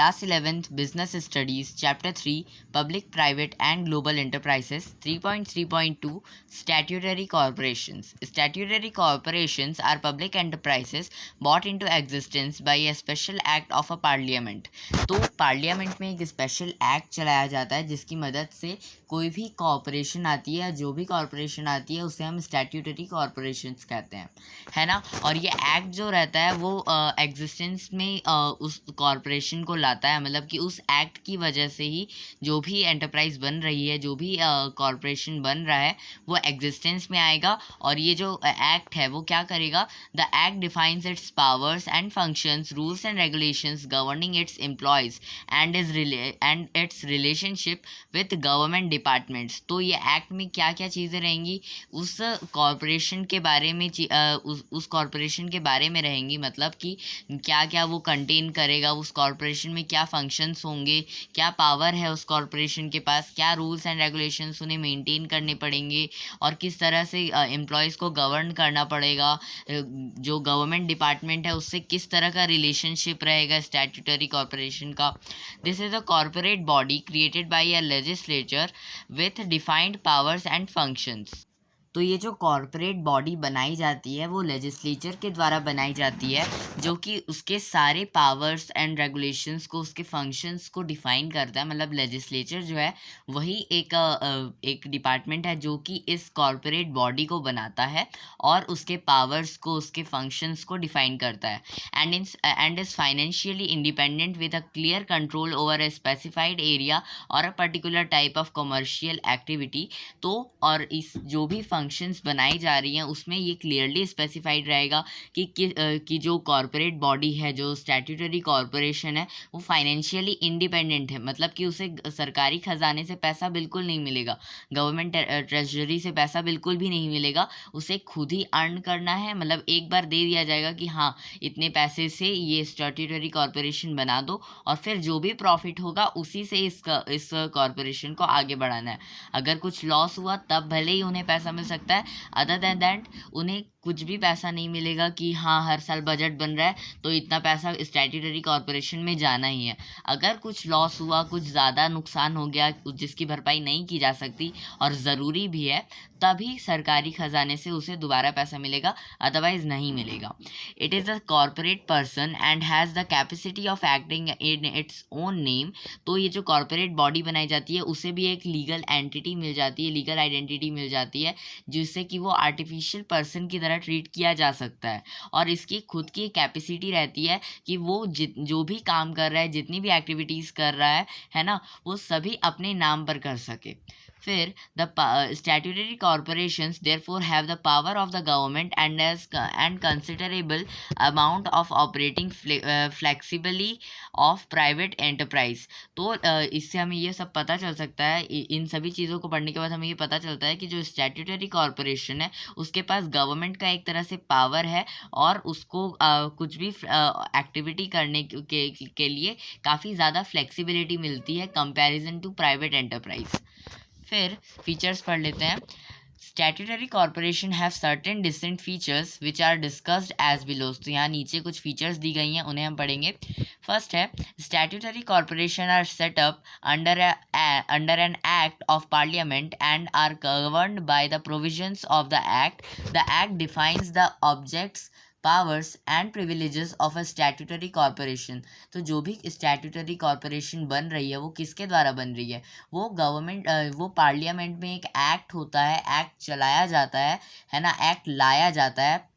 Class 11th Business Studies Chapter 3 Public, Private and Global Enterprises 3.3.2 Statutory Corporations. Statutory corporations are public enterprises brought into existence by a special act of a parliament. तो parliament में एक special act चलाया जाता है जिसकी मदद से कोई भी कॉरपोरेशन आती है या जो भी कॉरपोरेशन आती है उसे हम स्टैट्यूटरी कॉरपोरेशंस कहते हैं, है ना। और ये एक्ट जो रहता है वो एग्जिस्टेंस में उस कॉरपोरेशन को लाता है, मतलब कि उस एक्ट की वजह से ही जो भी एंटरप्राइज बन रही है, जो भी कॉरपोरेशन बन रहा है वो एग्जिस्टेंस में आएगा। और ये जो एक्ट है वो क्या करेगा, the act defines its powers and functions, rules and regulations governing it's employees and it's relationship with government departments. तो ये एक्ट में क्या क्या चीज़ें रहेंगी उस कॉरपोरेशन के बारे में, उस कॉरपोरेशन के बारे में रहेंगी, मतलब कि क्या क्या वो कंटेन करेगा, उस कॉरपोरेशन में क्या फंक्शंस होंगे, क्या पावर है उस कॉरपोरेशन के पास, क्या रूल्स एंड रेगुलेशंस उन्हें मेंटेन करने पड़ेंगे और किस तरह से एम्प्लॉयज़ को गवर्न करना पड़ेगा, जो गवर्नमेंट डिपार्टमेंट है उससे किस तरह का रिलेशनशिप रहेगा स्टैट्यूटरी कॉरपोरेशन का। This is a corporate body created by a legislature with defined powers and functions. तो ये जो कॉरपोरेट बॉडी बनाई जाती है वो लेजिस्लेचर के द्वारा बनाई जाती है, जो कि उसके सारे पावर्स एंड रेगुलेशंस को, उसके फंक्शंस को डिफाइन करता है। मतलब लेजिस्लेचर जो है वही एक डिपार्टमेंट है जो कि इस कॉरपोरेट बॉडी को बनाता है और उसके पावर्स को, उसके फंक्शंस को डिफाइन करता है। And is financially independent with a clear control over a specified area और a particular type of commercial activity. तो और इस जो भी फंक्शंस बनाई जा रही हैं उसमें ये क्लियरली स्पेसिफाइड रहेगा कि जो कॉरपोरेट बॉडी है, जो स्टैट्यूटरी कॉरपोरेशन है, वो फाइनेंशियली इंडिपेंडेंट है, मतलब कि उसे सरकारी खजाने से पैसा बिल्कुल नहीं मिलेगा, गवर्नमेंट ट्रेजरी से पैसा बिल्कुल भी नहीं मिलेगा, उसे खुद ही अर्न करना है। मतलब एक बार दे दिया जाएगा कि हाँ इतने पैसे से ये स्टैट्यूटरी कॉरपोरेशन बना दो और फिर जो भी प्रॉफिट होगा उसी से इस कॉरपोरेशन को आगे बढ़ाना है। अगर कुछ लॉस हुआ तब भले ही उन्हें पैसा मिल सकता है, अदर देन दैट उन्हें कुछ भी पैसा नहीं मिलेगा कि हाँ हर साल बजट बन रहा है तो इतना पैसा स्टैट्यूटरी कॉरपोरेशन में जाना ही है। अगर कुछ लॉस हुआ, कुछ ज़्यादा नुकसान हो गया जिसकी भरपाई नहीं की जा सकती और ज़रूरी भी है, तभी सरकारी खजाने से उसे दोबारा पैसा मिलेगा, अदरवाइज नहीं मिलेगा। It is a corporate person and has the capacity of acting in its own name. तो ये जो कॉरपोरेट बॉडी बनाई जाती है उसे भी एक लीगल एंटिटी मिल जाती है, लीगल आइडेंटिटी मिल जाती है, जिससे कि वो आर्टिफिशियल पर्सन की तरह ट्रीट किया जा सकता है। और इसकी खुद की कैपेसिटी रहती है कि वो जो भी काम कर रहा है, जितनी भी एक्टिविटीज़ कर रहा है ना, वो सभी अपने नाम पर कर सके। फिर the statutory corporations therefore have the power of the government and considerable amount of operating flexibly of private enterprise. तो इससे हमें ये सब पता चल सकता है, इन सभी चीज़ों को पढ़ने के बाद हमें ये पता चलता है कि जो स्टैट्यूटरी कॉरपोरेशन है उसके पास गवर्नमेंट का एक तरह से पावर है और उसको कुछ भी एक्टिविटी करने के लिए काफ़ी ज़्यादा फ्लेक्सिबिलिटी मिलती है कंपैरिजन टू प्राइवेट एंटरप्राइज। फिर फीचर्स पढ़ लेते हैं। Statutory corporation have certain distinct features which are discussed as below. तो यहाँ नीचे कुछ फीचर्स दी गई हैं, उन्हें हम पढ़ेंगे। फर्स्ट है statutory corporation are set up under an act of parliament and are governed by the provisions of the act. The act defines the objects, powers and privileges of a statutory corporation. तो जो भी statutory corporation बन रही है वो किसके द्वारा बन रही है, वो गवर्नमेंट, वो पार्लियामेंट में एक एक्ट होता है, एक्ट चलाया जाता है ना, एक्ट लाया जाता है,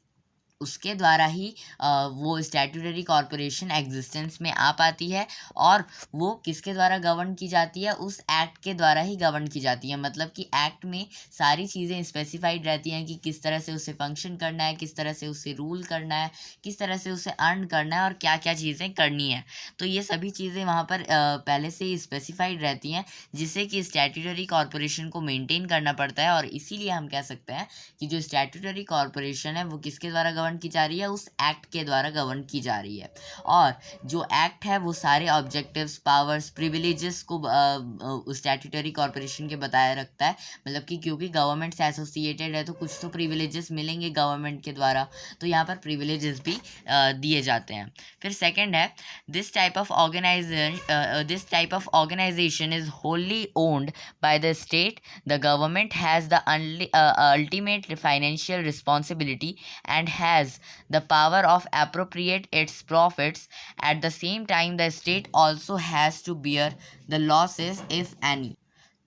उसके द्वारा ही वो स्टैट्यूटरी कॉरपोरेशन एग्जिस्टेंस में आ पाती है। और वो किसके द्वारा गवर्न की जाती है, उस एक्ट के द्वारा ही गवर्न की जाती है। मतलब कि एक्ट में सारी चीज़ें स्पेसिफाइड रहती हैं कि किस तरह से उसे फंक्शन करना है, किस तरह से उसे रूल करना है, किस तरह से उसे अर्न करना है और क्या क्या चीज़ें करनी है। तो ये सभी चीज़ें वहाँ पर पहले से ही स्पेसिफाइड रहती हैं, जिससे कि स्टैट्यूटरी कॉरपोरेशन को मेनटेन करना पड़ता है। और इसीलिए हम कह सकते हैं कि जो स्टैट्यूटरी कॉरपोरेशन है वो किसके द्वारा गवर्न गवर्न की जा रही है, उस एक्ट के द्वारा गवर्न की जा रही है। और जो एक्ट है वो सारे ऑब्जेक्टिव्स, पावर्स, प्रिविलेजेस को स्टैट्यूटरी कॉर्पोरेशन के बताए रखता है। मतलब कि क्योंकि गवर्नमेंट से एसोसिएटेड है तो कुछ तो प्रिविलेजेस मिलेंगे गवर्नमेंट के द्वारा, तो यहाँ पर प्रिविलेजेस भी दिए जाते हैं। फिर सेकंड है, this type of organisation is wholly owned by the state. The government has the ultimate financial responsibility and has the power of appropriate its profits. At the same time, the state also has to bear the losses if any.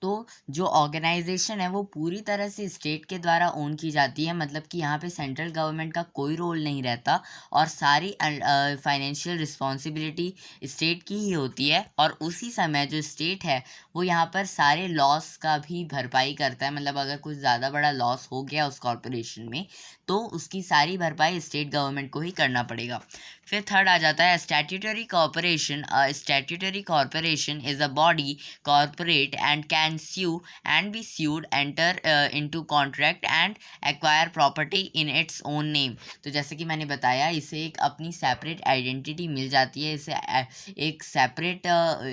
तो जो organisation है वो पूरी तरह से state के द्वारा own की जाती है, मतलब कि यहाँ पे सेंट्रल गवर्नमेंट का कोई रोल नहीं रहता और सारी फाइनेंशियल रिस्पॉन्सिबिलिटी स्टेट की ही होती है। और उसी समय जो स्टेट है वो यहाँ पर सारे लॉस का भी भरपाई करता है। मतलब अगर कुछ ज़्यादा बड़ा लॉस हो गया उस कॉर्पोरेशन में तो उसकी सारी भरपाई स्टेट गवर्नमेंट को ही करना पड़ेगा। फिर थर्ड आ जाता है statutory corporation. Statutory corporation is a body corporate and can sue and be sued, enter into contract and acquire property in its own name। तो जैसे कि मैंने बताया इसे एक अपनी सेपरेट आइडेंटिटी मिल जाती है, इसे एक सेपरेट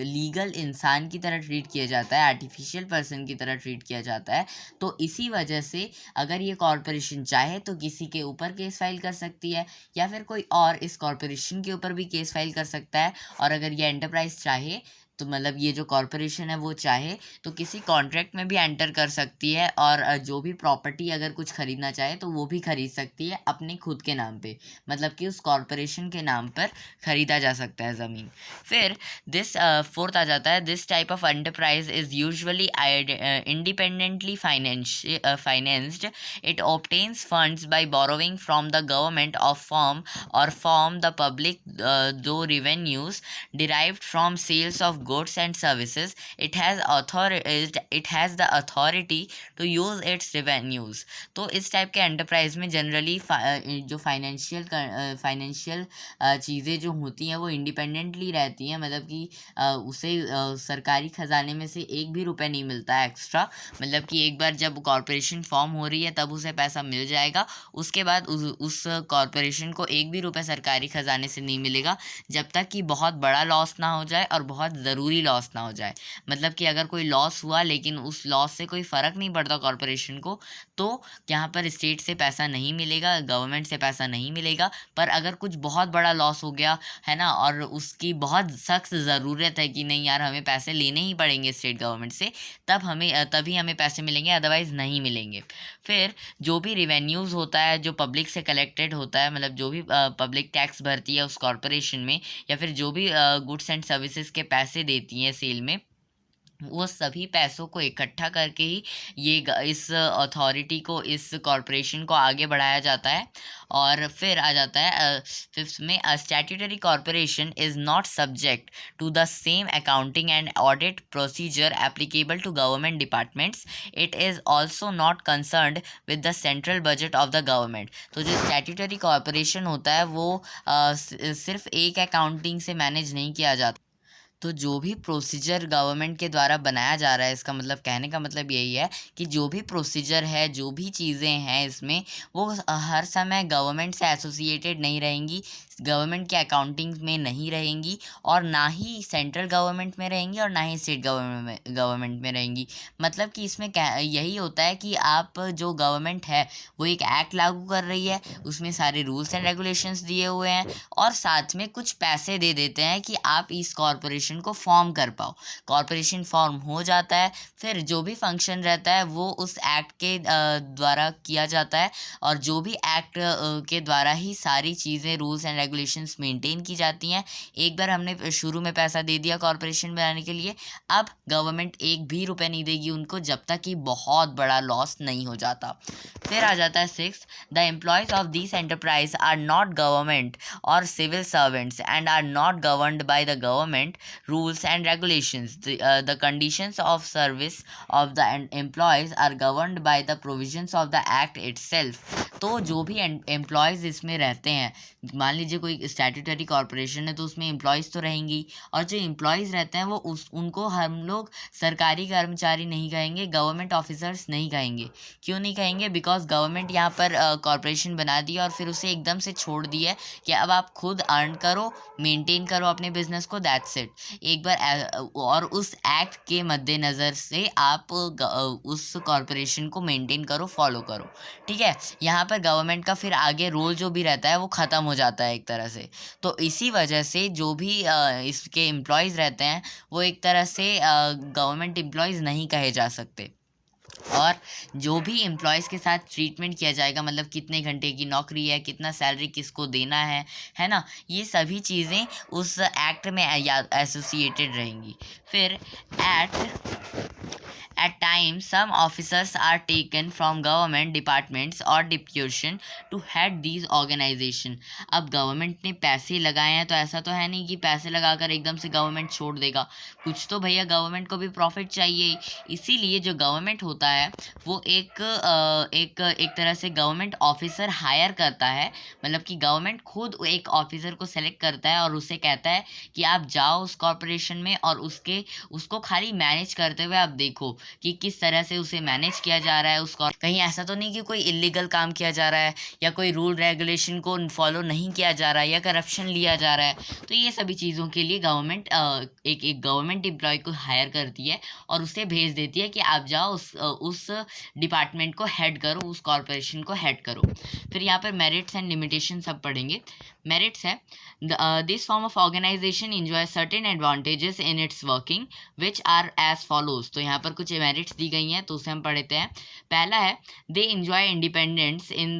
लीगल इंसान की तरह ट्रीट किया जाता है, आर्टिफिशियल पर्सन की तरह ट्रीट किया जाता है। तो इसी वजह से अगर ये कॉर्पोरेशन चाहे तो किसी के ऊपर केस फाइल कर सकती है या फिर कोई और इस कॉर्पोरेशन के ऊपर भी केस फाइल कर सकता है। और अगर ये एंटरप्राइज चाहे तो मतलब ये जो कॉर्पोरेशन है वो चाहे तो किसी कॉन्ट्रैक्ट में भी एंटर कर सकती है और जो भी प्रॉपर्टी अगर कुछ खरीदना चाहे तो वो भी खरीद सकती है अपने खुद के नाम पे, मतलब कि उस कॉर्पोरेशन के नाम पर खरीदा जा सकता है ज़मीन। फिर फोर्थ आ जाता है, this type of enterprise is usually independently financed. It obtains funds by borrowing from the government of from और from the public though revenues derived from sales of goods and services. It has the authority to use its revenues। तो इस type के enterprise में generally जो financial चीज़ें जो होती हैं वो इंडिपेंडेंटली रहती हैं। मतलब कि उसे सरकारी खजाने में से एक भी रुपए नहीं मिलता है एक्स्ट्रा। मतलब कि एक बार जब कॉर्पोरेशन फॉर्म हो रही है तब उसे पैसा मिल जाएगा, उसके बाद उस कॉर्पोरेशन को एक भी रुपए सरकारी खजाने से नहीं मिलेगा जब तक कि बहुत बड़ा लॉस ना हो जाए और बहुत ज़रूरी लॉस ना हो जाए। मतलब कि अगर कोई लॉस हुआ लेकिन उस लॉस से कोई फ़र्क नहीं पड़ता कॉर्पोरेशन को, तो यहाँ पर स्टेट से पैसा नहीं मिलेगा, गवर्नमेंट से पैसा नहीं मिलेगा। पर अगर कुछ बहुत बड़ा लॉस हो गया है ना और उसकी बहुत सख्त ज़रूरत है कि नहीं यार हमें पैसे लेने ही पड़ेंगे स्टेट गवर्नमेंट से, तभी हमें पैसे मिलेंगे, अदरवाइज़ नहीं मिलेंगे। फिर जो भी रिवेन्यूज़ होता है जो पब्लिक से कलेक्टेड होता है, मतलब जो भी पब्लिक टैक्स भरती है उस कॉर्पोरेशन में या फिर जो भी गुड्स एंड सर्विसेज के पैसे देती हैं सेल में, वो सभी पैसों को इकट्ठा करके ही इस अथॉरिटी को, इस कॉर्पोरेशन को आगे बढ़ाया जाता है। और फिर आ जाता है फिफ्थ में, a statutory corporation is not subject to the same accounting and audit procedure applicable to government departments. It is also not concerned with the central budget of the government. तो जो स्टैट्यूटरी कॉर्पोरेशन होता है वो सिर्फ एक accounting से manage नहीं किया जाता। तो जो भी प्रोसीजर गवर्नमेंट के द्वारा बनाया जा रहा है, इसका मतलब कहने का मतलब यही है कि जो भी प्रोसीजर है, जो भी चीज़ें हैं इसमें, वो हर समय गवर्नमेंट से एसोसिएटेड नहीं रहेंगी, गवर्नमेंट के अकाउंटिंग में नहीं रहेंगी और ना ही सेंट्रल गवर्नमेंट में रहेंगी और ना ही स्टेट गवर्नमेंट में रहेंगी। मतलब कि इसमें यही होता है कि आप जो गवर्नमेंट है वो एक एक्ट लागू कर रही है, उसमें सारे रूल्स एंड रेगुलेशंस दिए हुए हैं और साथ में कुछ पैसे दे देते हैं कि आप इस कॉर्पोरेशन को फॉर्म कर पाओ। कॉर्पोरेशन फॉर्म हो जाता है, फिर जो भी फंक्शन रहता है वो उस एक्ट के द्वारा किया जाता है और जो भी एक्ट के द्वारा ही सारी चीज़ें, रूल्स एंड रेगुलेशंस मेंटेन की जाती हैं। एक बार हमने शुरू में पैसा दे दिया कॉर्पोरेशन बनाने के लिए, अब गवर्नमेंट एक भी रुपए नहीं देगी उनको जब तक कि बहुत बड़ा लॉस नहीं हो जाता। फिर आ जाता है six, the employees of this enterprise are not government और civil servants and are not governed by the government. rules and regulations. The conditions of service of the employees are governed by the provisions of the act itself. तो जो भी employees इसमें रहते हैं, मान लीजिए कोई स्टैट्यूटरी कॉरपोरेशन है तो उसमें एम्प्लॉयज़ तो रहेंगी, और जो एम्प्लॉयज़ रहते हैं वो उनको हम लोग सरकारी कर्मचारी नहीं कहेंगे, गवर्नमेंट ऑफिसर्स नहीं कहेंगे। क्यों नहीं कहेंगे? बिकॉज गवर्नमेंट यहाँ पर कॉरपोरेशन बना दी और फिर उसे एकदम से छोड़ दी है कि अब आप खुद अर्न करो, मेंटेन करो अपने बिजनेस को, दैट्स इट। एक बार और उस एक्ट के मद्देनज़र से आप उस कॉरपोरेशन को मेंटेन करो, फॉलो करो, ठीक है। यहाँ पर गवर्नमेंट का फिर आगे रोल जो भी रहता है वो ख़त्म हो जाता है एक तरह से। तो इसी वजह से जो भी इसके एम्प्लॉयज़ रहते हैं वो एक तरह से गवर्नमेंट एम्प्लॉयज़ नहीं कहे जा सकते। और जो भी एम्प्लॉयज़ के साथ ट्रीटमेंट किया जाएगा, मतलब कितने घंटे की नौकरी है, कितना सैलरी किसको देना है ना, ये सभी चीज़ें उस एक्ट में एसोसिएटेड रहेंगी। फिर At times, some officers are taken from government departments or deputation to head these organization. अब गवर्नमेंट ने पैसे लगाए हैं तो ऐसा तो है नहीं कि पैसे लगाकर एकदम से गवर्नमेंट छोड़ देगा, कुछ तो भैया गवर्नमेंट को भी प्रॉफिट चाहिए। इसीलिए जो गवर्नमेंट होता है वो एक तरह से गवर्नमेंट ऑफिसर हायर करता है, मतलब कि गवर्नमेंट खुद एक ऑफिसर को सेलेक्ट करता है और उसे कहता है कि आप जाओ उस कॉरपोरेशन में और उसको खाली मैनेज करते हुए आप देखो कि किस तरह से उसे मैनेज किया जा रहा है। उसको कहीं ऐसा तो नहीं कि कोई इलीगल काम किया जा रहा है या कोई रूल रेगुलेशन को फॉलो नहीं किया जा रहा है या करप्शन लिया जा रहा है। तो ये सभी चीज़ों के लिए गवर्नमेंट एक गवर्नमेंट एम्प्लॉय को हायर करती है और उसे भेज देती है कि आप जाओ उस डिपार्टमेंट को हेड करो, उस कॉरपोरेशन को हेड करो। फिर यहाँ पर मेरिट्स एंड लिमिटेशन सब पढ़ेंगे। मेरिट्स है this form of organisation enjoy certain advantages in its working which are as follows. तो यहाँ पर कुछ मेरिट्स दी गई हैं तो उसे हम पढ़ते हैं। पहला है they enjoy independence in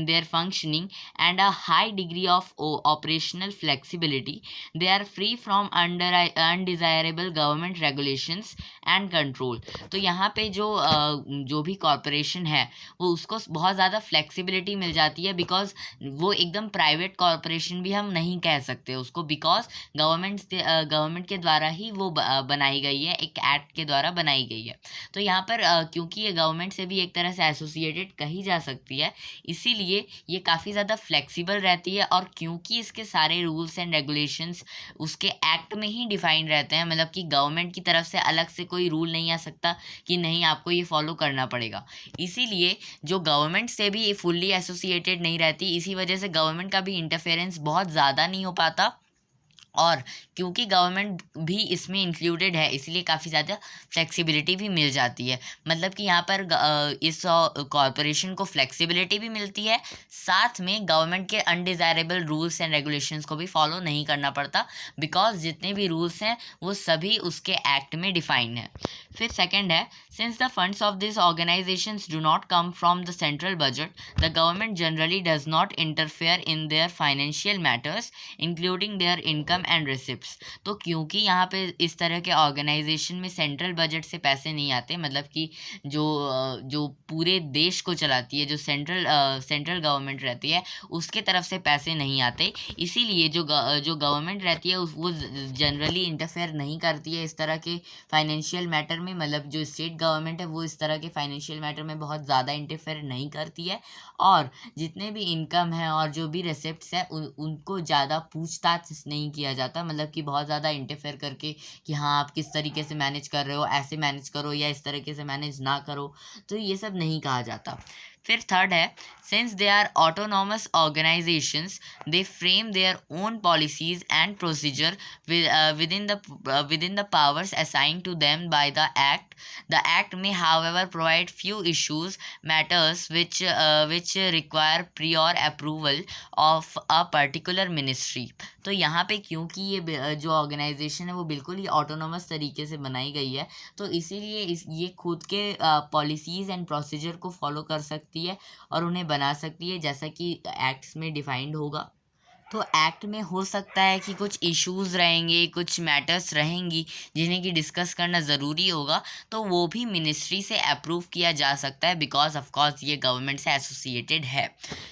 their functioning and a high degree of operational flexibility. They are free from undesirable government regulations and control. तो यहाँ पे जो भी कॉरपोरेशन है वो उसको बहुत ज़्यादा फ्लेक्सिबिलिटी मिल जाती है, बिकॉज वो एकदम प्राइवेट कॉरपोरेशन भी हम नहीं कह सकते उसको, बिकॉज गवर्नमेंट के द्वारा ही वो बनाई गई है, एक एक्ट के द्वारा बनाई गई है। तो यहाँ पर क्योंकि ये गवर्नमेंट से भी एक तरह से एसोसिएटेड कही जा सकती है, इसीलिए ये काफ़ी ज़्यादा फ्लेक्सिबल रहती है। और क्योंकि इसके सारे रूल्स एंड रेगुलेशंस उसके एक्ट में ही डिफाइन रहते हैं, मतलब कि गवर्नमेंट की तरफ से अलग से कोई रूल नहीं आ सकता कि नहीं आपको ये फॉलो करना पड़ेगा। इसीलिए जो गवर्नमेंट से भी फुल्ली एसोसिएटेड नहीं रहती, इसी वजह से गवर्नमेंट का भी इंटरफेरेंस बहुत ज़्यादा नहीं हो पाता। और क्योंकि गवर्नमेंट भी इसमें इंक्लूडेड है इसलिए काफ़ी ज़्यादा फ्लेक्सिबिलिटी भी मिल जाती है। मतलब कि यहाँ पर इस कॉरपोरेशन को फ्लेक्सिबिलिटी भी मिलती है, साथ में गवर्नमेंट के अनडिज़ायरेबल रूल्स एंड रेगुलेशंस को भी फॉलो नहीं करना पड़ता, बिकॉज जितने भी रूल्स हैं वो सभी उसके एक्ट में डिफाइंड है। फिर सेकंड है since the funds of this organisations do not come from the central budget, the government generally does not interfere in their financial matters including there income and receipts. तो क्योंकि यहाँ पे इस तरह के ऑर्गेनाइजेशन में सेंट्रल बजट से पैसे नहीं आते, मतलब कि जो पूरे देश को चलाती है, जो सेंट्रल गवर्नमेंट रहती है उसके तरफ से पैसे नहीं आते, इसीलिए जो गवर्नमेंट रहती है वो जनरली इंटरफेयर नहीं करती है इस तरह के फाइनेंशियल मैटर में। मतलब जो स्टेट गवर्नमेंट है वो इस तरह के फाइनेंशियल मैटर में बहुत ज़्यादा इंटरफेयर नहीं करती है, और जितने भी इनकम है और जो भी रिसिप्ट्स है उनको ज़्यादा पूछताछ नहीं किया जाता, मतलब कि बहुत ज़्यादा इंटरफेयर करके कि हाँ आप किस तरीके से मैनेज कर रहे हो, ऐसे मैनेज करो या इस तरीके से मैनेज ना करो, तो ये सब नहीं कहा जाता। फिर थर्ड है since they are autonomous organisations they frame their own policies and procedure within the powers assigned to them by the act. The act may however provide few matters which require prior approval of a particular ministry. तो यहाँ पे क्योंकि ये जो organisation है वो बिल्कुल ही autonomous तरीके से बनाई गई है, तो इसीलिए ये खुद के पॉलिसीज़ एंड प्रोसीजर को फॉलो कर सकती है और उन्हें बना सकती है जैसा कि एक्ट्स में डिफाइंड होगा। तो एक्ट में हो सकता है कि कुछ इश्यूज रहेंगे, कुछ मैटर्स रहेंगी जिन्हें कि डिस्कस करना ज़रूरी होगा, तो वो भी मिनिस्ट्री से अप्रूव किया जा सकता है, बिकॉज ऑफ कोर्स ये गवर्नमेंट से एसोसिएटेड है।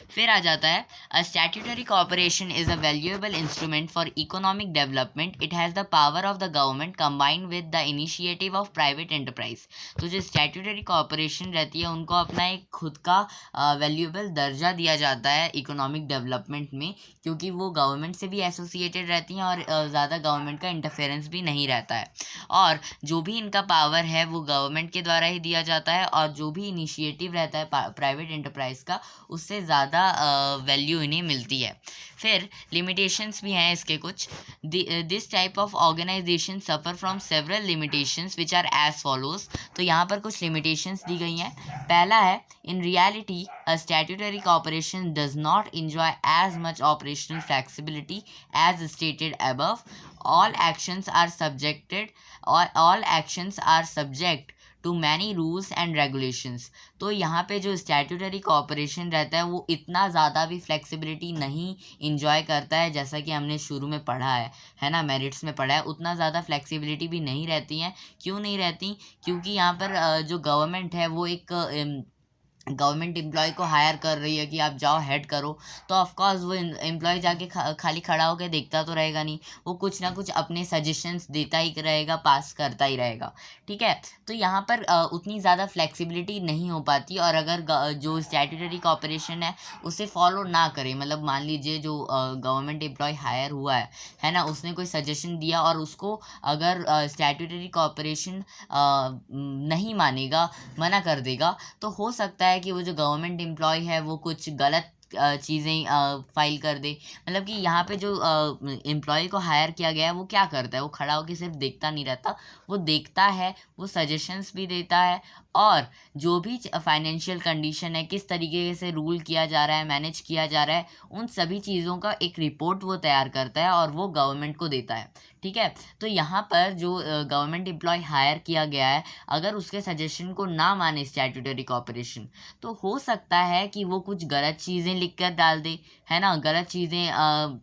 फिर आ जाता है अ statutory corporation is a valuable instrument for economic development. It has the power of the government combined with the initiative of private enterprise. तो जो स्टैट्यूटरी कॉर्पोरेशन रहती है उनको अपना एक खुद का वैल्यूएबल दर्जा दिया जाता है इकोनॉमिक डेवलपमेंट में, क्योंकि वो गवर्नमेंट से भी एसोसिएटेड रहती हैं और ज़्यादा गवर्नमेंट का इंटरफेरेंस भी नहीं रहता है। और जो भी इनका पावर है वो गवर्नमेंट के द्वारा ही दिया जाता है, और जो भी इनिशिएटिव रहता है प्राइवेट एंटरप्राइज का उससे ज़्यादा वैल्यू इन्हें मिलती है। फिर लिमिटेशंस भी हैं इसके कुछ। This type of organisation suffer from several limitations which are as follows. तो यहाँ पर कुछ लिमिटेशंस दी गई हैं। पहला है, in reality a statutory corporation does not enjoy as much operational flexibility as stated above. All actions are subject to many rules and regulations. तो यहाँ पे जो स्टैट्यूटरी कॉर्पोरेशन रहता है वो इतना ज़्यादा भी फ्लेक्सिबिलिटी नहीं इंजॉय करता है, जैसा कि हमने शुरू में पढ़ा है ना, मेरिट्स में पढ़ा है। उतना ज़्यादा फ्लेक्सिबिलिटी भी नहीं रहती हैं। क्यों नहीं रहती? क्योंकि यहाँ पर जो गवर्नमेंट है वो एक गवर्नमेंट एम्प्लॉय को हायर कर रही है कि आप जाओ हेड करो, तो ऑफकोर्स वो एम्प्लॉय जाके खाली खड़ा होकर देखता तो रहेगा नहीं, वो कुछ ना कुछ अपने सजेशंस देता ही रहेगा, पास करता ही रहेगा। ठीक है, तो यहाँ पर उतनी ज़्यादा फ्लेक्सिबिलिटी नहीं हो पाती। और अगर जो स्टैट्यूटरी कॉर्पोरेशन है उसे फॉलो ना करे, मतलब मान लीजिए जो गवर्नमेंट एम्प्लॉय हायर हुआ है ना, उसने कोई सजेशन दिया और उसको अगर स्टैट्यूटरी कॉर्पोरेशन नहीं मानेगा, मना कर देगा, तो हो सकता है कि वो जो गवर्नमेंट एम्प्लॉय है वो कुछ गलत चीज़ें फाइल कर दे। मतलब कि यहाँ पे जो एम्प्लॉय को हायर किया गया है वो क्या करता है, वो खड़ा होकर सिर्फ देखता नहीं रहता, वो देखता है, वो सजेशंस भी देता है, और जो भी फाइनेंशियल कंडीशन है, किस तरीके से रूल किया जा रहा है, मैनेज किया जा रहा है, उन सभी चीज़ों का एक रिपोर्ट वो तैयार करता है और वो गवर्नमेंट को देता है। ठीक है, तो यहाँ पर जो गवर्नमेंट एम्प्लॉय हायर किया गया है, अगर उसके सजेशन को ना माने स्टैट्यूटरी कॉर्पोरेशन, तो हो सकता है कि वो कुछ गलत चीज़ें लिख कर डाल दे, है ना, गलत चीज़ें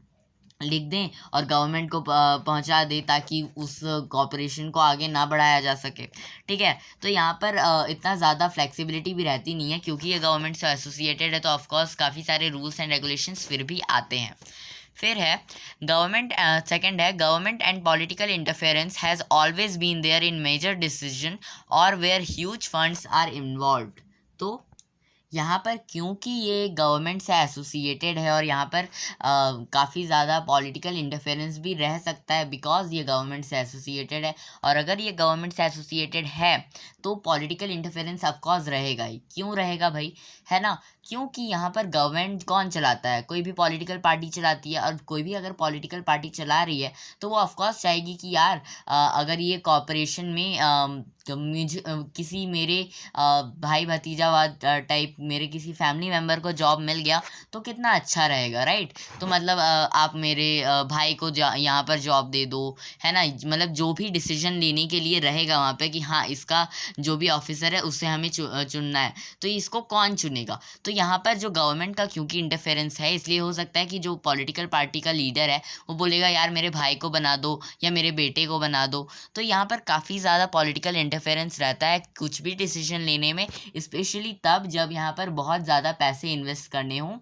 लिख दें और गवर्नमेंट को पहुंचा दे, ताकि उस कॉर्पोरेशन को आगे ना बढ़ाया जा सके। ठीक है, तो यहाँ पर इतना ज़्यादा फ्लेक्सिबिलिटी भी रहती नहीं है, क्योंकि ये गवर्नमेंट से एसोसिएटेड है, तो ऑफकोर्स काफ़ी सारे रूल्स एंड रेगुलेशंस फिर भी आते हैं। फिर है गवर्नमेंट, सेकंड है, government and political interference has always been there in major decision और where huge funds are involved. तो यहाँ पर क्योंकि ये गवर्नमेंट से एसोसिएटेड है और यहाँ पर काफ़ी ज़्यादा पॉलिटिकल इंटरफेरेंस भी रह सकता है, बिकॉज ये गवर्नमेंट से एसोसिएटेड है। और अगर ये गवर्नमेंट से एसोसिएटेड है तो पॉलिटिकल इंटरफेरेंस ऑफकोर्स रहेगा ही। क्यों रहेगा भाई, है ना? क्योंकि यहाँ पर गवर्नमेंट कौन चलाता है? कोई भी पॉलिटिकल पार्टी चलाती है, और कोई भी अगर पॉलिटिकल पार्टी चला रही है तो वो ऑफकोर्स चाहेगी कि यार अगर ये कॉरपोरेशन में किसी मेरे भाई भतीजावाद टाइप मेरे किसी फैमिली मेम्बर को जॉब मिल गया तो कितना अच्छा रहेगा, राइट? तो मतलब आप मेरे भाई को यहाँ पर जॉब दे दो, है ना? मतलब जो भी डिसीजन लेने के लिए रहेगा वहाँ पे कि हाँ इसका जो भी ऑफिसर है उससे हमें चुनना है, तो इसको कौन चुनेगा? तो यहाँ पर जो गवर्नमेंट का क्योंकि इंटरफेरेंस है, इसलिए हो सकता है कि जो पॉलिटिकल पार्टी का लीडर है वो बोलेगा यार मेरे भाई को बना दो या मेरे बेटे को बना दो। तो यहाँ पर काफ़ी ज़्यादा पॉलिटिकल इंटरफेरेंस रहता है कुछ भी डिसीजन लेने में, स्पेशली तब जब यहाँ पर बहुत ज़्यादा पैसे इन्वेस्ट करने हों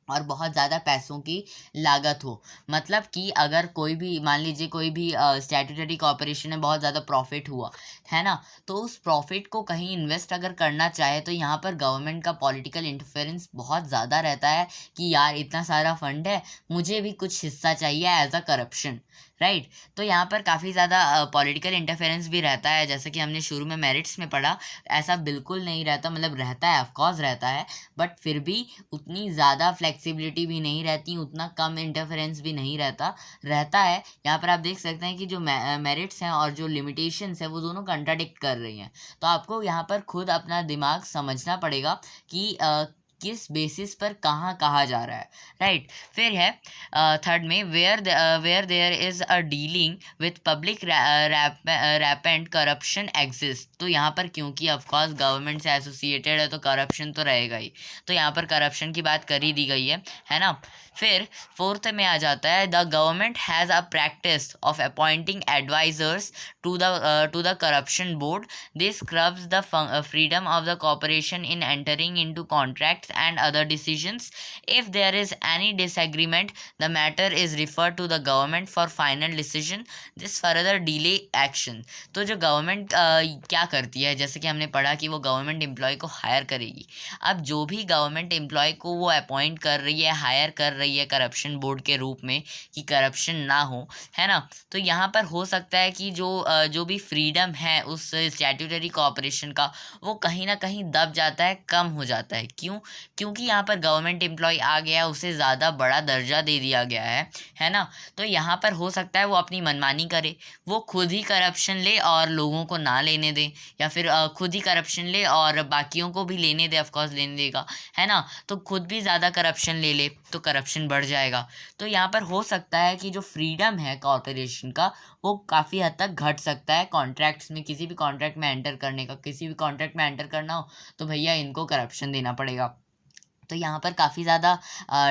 और बहुत ज़्यादा पैसों की लागत हो। मतलब कि अगर कोई भी मान लीजिए कोई भी स्टैट्यूटरी कॉर्पोरेशन में बहुत ज़्यादा प्रॉफिट हुआ, है ना, तो उस प्रॉफिट को कहीं इन्वेस्ट अगर करना चाहे तो यहाँ पर गवर्नमेंट का पॉलिटिकल इंटरफेरेंस बहुत ज़्यादा रहता है कि यार इतना सारा फंड है, मुझे भी कुछ हिस्सा चाहिए एज अ करप्शन, राइट? तो यहाँ पर काफ़ी ज़्यादा पॉलिटिकल इंटरफेरेंस भी रहता है, जैसे कि हमने शुरू में मेरिट्स में पढ़ा। ऐसा बिल्कुल नहीं रहता, मतलब रहता है, ऑफकोर्स रहता है, बट फिर भी उतनी ज़्यादा फ्लेक्सिबिलिटी भी नहीं रहती, उतना कम इंटरफेरेंस भी नहीं रहता है। यहाँ पर आप देख सकते हैं कि जो मेरिट्स हैं और जो लिमिटेशंस है वो दोनों कंट्राडिक्ट कर रही हैं। तो आपको यहाँ पर खुद अपना दिमाग समझना पड़ेगा कि किस बेसिस पर कहाँ कहा जा रहा है, राइट? फिर है थर्ड में, where there is a dealing with public rampant corruption exist. तो यहाँ पर क्योंकि ऑफकोर्स गवर्नमेंट से एसोसिएटेड है तो करप्शन तो रहेगा ही, तो यहाँ पर करप्शन की बात कर ही दी गई है ना? फिर फोर्थ में आ जाता है the government has a practice of appointing advisers to the corruption board. This scrubs the freedom of the corporation in entering into contracts and other decisions. If there is any disagreement, the matter is referred to the government for final decision. This further delay action. तो जो government क्या करती है, जैसे कि हमने पढ़ा कि वो गवर्नमेंट एम्प्लॉय को हायर करेगी. अब जो भी गवर्नमेंट एम्प्लॉय को वो अपॉइंट कर रही है, हायर कर रही है करप्शन बोर्ड के रूप में कि करप्शन ना हो, है ना, तो यहाँ पर हो सकता है कि जो भी फ्रीडम है उस स्टैट्यूटरी कॉर्पोरेशन का वो कहीं ना कहीं दब जाता है, कम हो जाता है. क्यों? क्योंकि यहाँ पर गवर्नमेंट एम्प्लॉय आ गया, उसे ज़्यादा बड़ा दर्जा दे दिया गया है ना. तो यहाँ पर हो सकता है वो अपनी मनमानी करे, वो खुद ही करप्शन ले और लोगों को ना लेने दे, या फिर खुद ही करप्शन ले और बाकियों को भी लेने दे. ऑफकोर्स लेने देगा, है ना, तो खुद भी ज़्यादा करप्शन ले ले तो करप्शन बढ़ जाएगा. तो यहाँ पर हो सकता है कि जो फ्रीडम है कॉर्पोरेशन का वो काफ़ी हद तक घट सकता है. कॉन्ट्रैक्ट्स में, किसी भी कॉन्ट्रैक्ट में एंटर करने का, किसी भी कॉन्ट्रैक्ट में एंटर करना हो तो भैया इनको करप्शन देना पड़ेगा. तो यहाँ पर काफ़ी ज़्यादा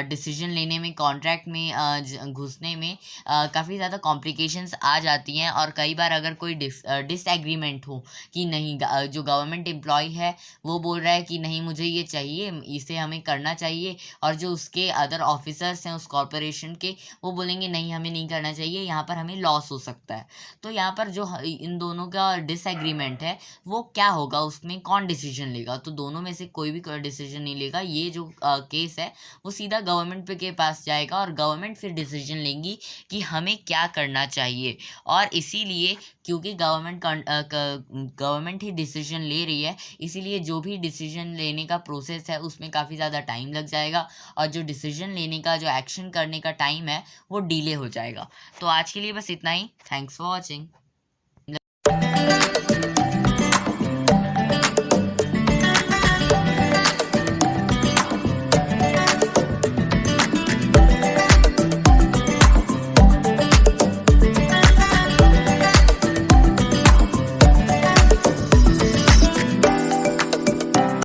डिसीजन लेने में, कॉन्ट्रैक्ट में घुसने में काफ़ी ज़्यादा कॉम्प्लिकेशंस आ जाती हैं. और कई बार अगर कोई डिसएग्रीमेंट हो कि नहीं, जो गवर्नमेंट एम्प्लॉय है वो बोल रहा है कि नहीं मुझे ये चाहिए, इसे हमें करना चाहिए, और जो उसके अदर ऑफिसर्स हैं उस कॉर्पोरेशन के वो बोलेंगे नहीं हमें नहीं करना चाहिए, यहाँ पर हमें लॉस हो सकता है. तो यहाँ पर जो इन दोनों का डिसएग्रीमेंट है वो क्या होगा, उसमें कौन डिसीजन लेगा? तो दोनों में से कोई भी डिसीजन नहीं लेगा. ये जो केस है वो सीधा गवर्नमेंट के पास जाएगा और गवर्नमेंट फिर डिसीजन लेंगी कि हमें क्या करना चाहिए. और इसीलिए क्योंकि गवर्नमेंट ही डिसीजन ले रही है, इसीलिए जो भी डिसीजन लेने का प्रोसेस है उसमें काफ़ी ज़्यादा टाइम लग जाएगा, और जो डिसीजन लेने का, जो एक्शन करने का टाइम है वो डिले हो जाएगा. तो आज के लिए बस इतना ही. Thanks for watching.